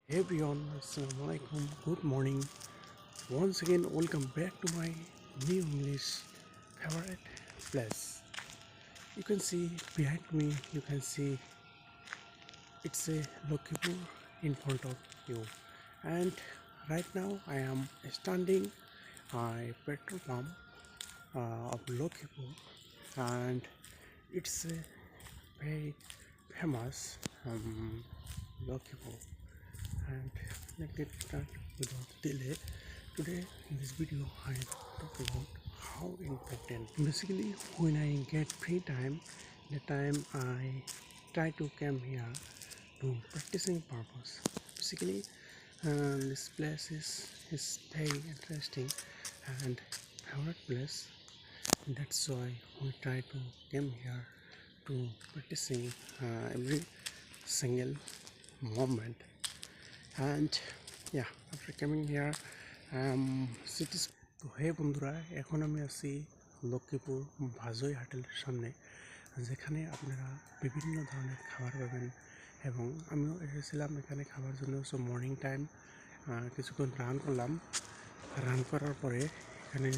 Hey everyone, Assalamualaikum, good morning. Once again, welcome back to my new English favorite place. You can see behind me, you can see it's a Lokipur in front of you. And right now, I am standing at petrol pump of Lokipur, and it's a very famous Lokipur. And let's get started without delay. Today in this video I talk about how important. Basically, when I get free time, the time I try to come here to practicing purpose. Basically, this place is very interesting and favorite place. That's why we try to come here to practicing every single moment. And yeah, after coming here cities. তো হে বন্ধুরা, এখন আমি আছি লক্ষ্মীপুর ভাজই হোটেলের সামনে, যেখানে আপনারা বিভিন্ন ধরনের খাবার পাবেন। এবং আমিও এসেছিলাম এখানে খাবার জন্য। সো মর্নিং টাইম কিছুক্ষণ রান করলাম, রান করার পরে এখানে